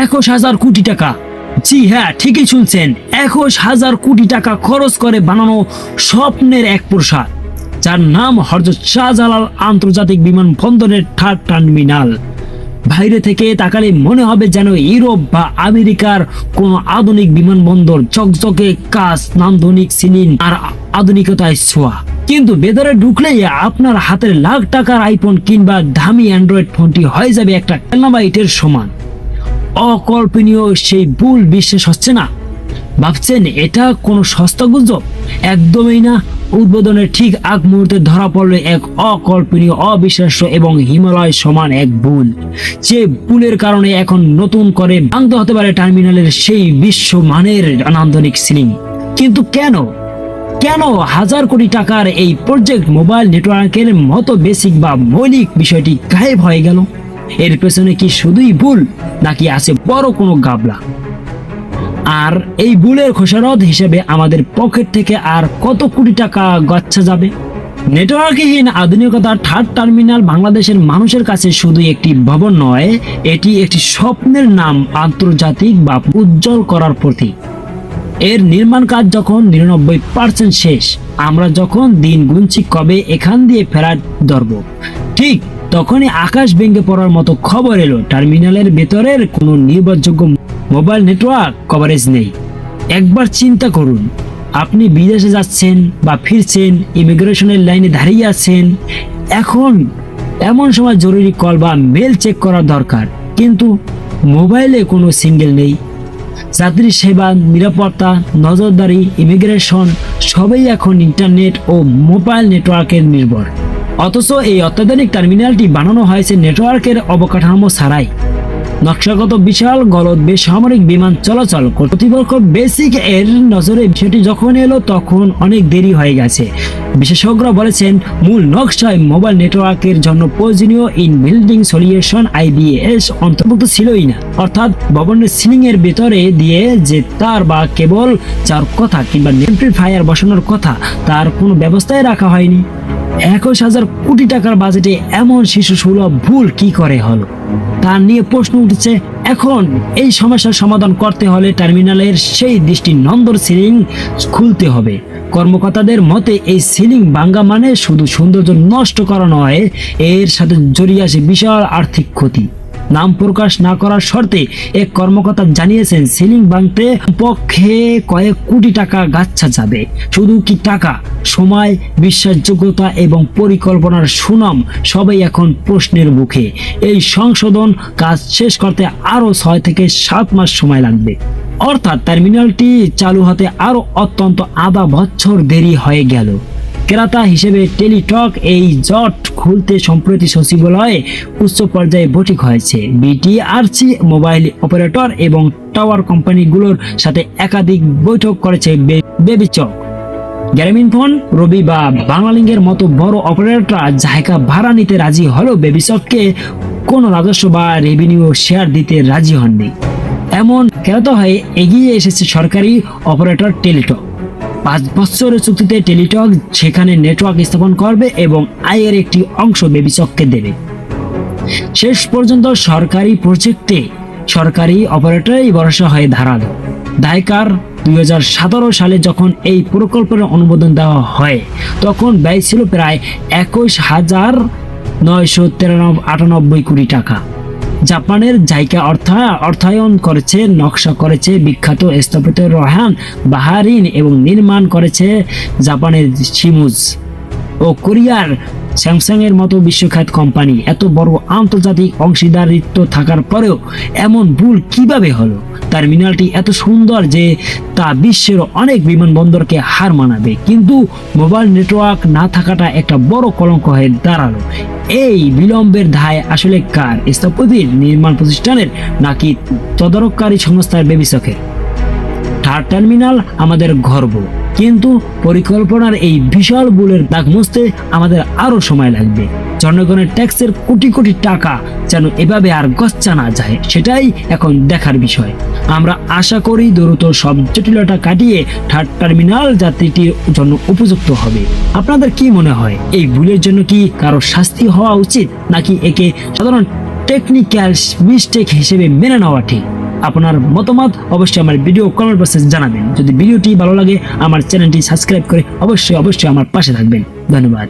21,000 কোটি টাকা। জি হ্যাঁ, ঠিকই শুনছেন, 21,000 কোটি টাকা খরচ করে বানানো স্বপ্নের এক প্রসাদ, যার নাম হযরত শাহজালাল আন্তর্জাতিক বিমানবন্দরের থার্ড টার্মিনাল। বাইরে থেকে তাকালে মনে হবে যেন ইউরোপ বা আমেরিকার কোন আধুনিক বিমানবন্দর, চকচকে কাঁচ, নান্দনিক সিলিং আর আধুনিকতায় ছোঁয়া। কিন্তু ভেতরে ঢুকলেই আপনার হাতের লাখ টাকার আইফোন কিংবা দামি অ্যান্ড্রয়েড ফোনটি হয়ে যাবে একটা খেলনাবাইটের সমান। অকল্পনীয় সেই ভুল বিশ্বাস হচ্ছে না? ভাবছেন এটা কোনো সস্তা গুজব? একদমই না। উদ্বোধনের ঠিক আগ মুহূর্তে ধরা পড়ল এক অকল্পনীয়, অবিশ্বাস্য এবং হিমালয় সমান এক ভুল, যে ভুলের কারণে এখন নতুন করে ভাঙতে হতে পারে টার্মিনালের সেই বিশ্বমানের নান্দনিক সিলিং। কিন্তু কেন 1,000 কোটি টাকার এই প্রজেক্ট মোবাইল নেটওয়ার্কের মতো বেসিক বা মৌলিক বিষয়টি গায়েব হয়ে গেল? এর পেছনে কি শুধুই ভুল, নাকি আছে বড় কোনো গাবলা? আর এই ভুলের খোসারত হিসেবে আমাদের পকেট থেকে আর কত কোটি টাকা গচ্ছা যাবে? নেটওয়ার্কহীন আধুনিকতার থার্ড টার্মিনাল বাংলাদেশের মানুষের কাছে শুধু একটি ভবন নয়, এটি একটি স্বপ্নের নাম, আন্তর্জাতিক বা উজ্জ্বল করার প্রতীক। এর নির্মাণ কাজ যখন 99% শেষ, আমরা যখন দিন গুনছি কবে এখান দিয়ে ফেরার ধরব, ঠিক তখনই আকাশ ভেঙে পড়ার মতো খবর এলো টার্মিনালের ভেতরের কোনো নির্ভরযোগ্য মোবাইল নেটওয়ার্ক কভারেজ নেই। একবার চিন্তা করুন, আপনি বিদেশে যাচ্ছেন বা ফিরছেন, ইমিগ্রেশনের লাইনে দাঁড়িয়ে আছেন, এখন এমন সময় জরুরি কল বা মেল চেক করার দরকার, কিন্তু মোবাইলে কোনো সিগন্যাল নেই। যাত্রী সেবা, নিরাপত্তা, নজরদারি, ইমিগ্রেশন সবই এখন ইন্টারনেট ও মোবাইল নেটওয়ার্কের নির্ভর। অথচ এই অত্যাধুনিক টার্মিনালটি বানানো হয়েছে নেটওয়ার্কের অবকাঠামো ছাড়াই। নকশাগত বিশাল গলদ বেসামরিক বিমান চলাচল কর্তৃপক্ষ বেসিক এর নজরে বিষয়টি যখন এলো তখন অনেক দেরি হয়ে গেছে। বিশেষজ্ঞরা বলেছেন, মূল নকশায় মোবাইল নেটওয়ার্কের জন্য প্রয়োজনীয় ইন বিল্ডিং সলিউশন IBS অন্তর্ভুক্ত ছিলই না। অর্থাৎ ভবনের সিলিং এর ভেতরে দিয়ে যে তার বা কেবল যার কথা কিংবা এমপ্লিফায়ার বসানোর কথা, তার কোনো ব্যবস্থায় রাখা হয়নি। 21,000 কোটি টাকার বাজেটে এমন শিশু সুলভ ভুল কি করে হলো, তা নিয়ে প্রশ্ন উঠেছে। এখন এই সমস্যার সমাধান করতে হলে টার্মিনালের সেই দৃষ্টিনন্দন সিলিং খুলতে হবে। কর্মকর্তাদের মতে এই সিলিং ভাঙ্গা মানে শুধু সৌন্দর্য নষ্ট করা নয়, এর সাথে জড়িয়ে আছে বিশাল আর্থিক ক্ষতি। নাম প্রকাশ না করার শর্তে এক কর্মকর্তা জানিয়েছেন, সিলিং ভাঙতে পক্ষে কয়েক কোটি টাকা গাচ্ছা যাবে। শুধু কি টাকা, সময়, বিশ্বাসযোগ্যতা এবং পরিকল্পনার সুনাম সবই এখন প্রশ্নের মুখে। এই সংশোধন কাজ শেষ করতে আরো 6 থেকে 7 মাস সময় লাগবে। অর্থাৎ টার্মিনালটি চালু হতে আরো অত্যন্ত আধা বছর দেরি হয়ে গেল। ক্রেতা হিসেবে টেলিটক এই জট খুলতে সম্প্রতি সচিবালয়ে উচ্চ পর্যায়ে বৈঠক হয়েছে। বিটিআরসি, মোবাইল অপারেটর এবং টাওয়ার কোম্পানিগুলোর সাথে একাধিক বৈঠক করেছে বেবিচক। গ্রামীণফোন, রবি বা বাংলালিংকের মতো বড় অপারেটররা জায়গা ভাড়া নিতে রাজি হলেও বেবিচককে কোনো রাজস্ব বা রেভিনিউ শেয়ার দিতে রাজি হননি। এমন ক্রেতা হয়ে এগিয়ে এসেছে সরকারি অপারেটর টেলিটক। 5 বছরের চুক্তিতে টেলিটক সেখানে নেটওয়ার্ক স্থাপন করবে এবং আয়ের একটি অংশ বেবিচককে দেবে। শেষ পর্যন্ত সরকারি প্রজেক্টে সরকারি অপারেটরই ভরসা হয়ে দাঁড়ালো। দায়কার 2017 সালে যখন এই প্রকল্পের অনুমোদন দেওয়া হয়, তখন ব্যয় ছিল প্রায় 21,998 কোটি টাকা। জাপানের জাইকা অর্থায়ন করেছে, নকশা করেছে বিখ্যাত স্থপতি রোহান বাহারিন এবং নির্মাণ করেছে জাপানের শিমুজ ও কোরিয়ার স্যামসাং এর মতো বিশ্বখ্যাত কোম্পানি। এত বড় আন্তর্জাতিক অংশীদারিত্ব থাকার পরেও এমন ভুল কিভাবে হলো? টার্মিনালটি এত সুন্দর যে তা বিশ্বের অনেক বিমানবন্দরকে হার মানাবে, কিন্তু মোবাইল নেটওয়ার্ক না থাকাটা একটা বড় কলঙ্ক হয়ে দাঁড়ালো। এই বিলম্বের দায় আসলে কার? স্থপতির, নির্মাণ প্রতিষ্ঠানের, নাকি তদারককারী সংস্থার বেবিচকের? থার্ড টার্মিনাল আমাদের গর্ব, কিন্তু পরিকল্পনার এই বিশাল ভুলের দাগ মুছতে আমাদের আরো সময় লাগবে। জনগণের ট্যাক্সের কোটি কোটি টাকা যেন এভাবে আর গচ্চা না যায়, সেটাই এখন দেখার বিষয়। আমরা আশা করি দ্রুত সব জটিলতা কাটিয়ে থার্ড টার্মিনাল যাত্রীটির জন্য উপযুক্ত হবে। আপনাদের কি মনে হয়, এই ভুলের জন্য কি কারো শাস্তি হওয়া উচিত, নাকি একে সাধারণ টেকনিক্যাল মিস্টেক হিসেবে মেনে নেওয়া ঠিক? আপনার মতামত অবশ্যই আমার ভিডিও কমেন্ট বক্সে জানাবেন। যদি ভিডিওটি ভালো লাগে আমার চ্যানেলটি সাবস্ক্রাইব করে অবশ্যই আমার পাশে থাকবেন। ধন্যবাদ।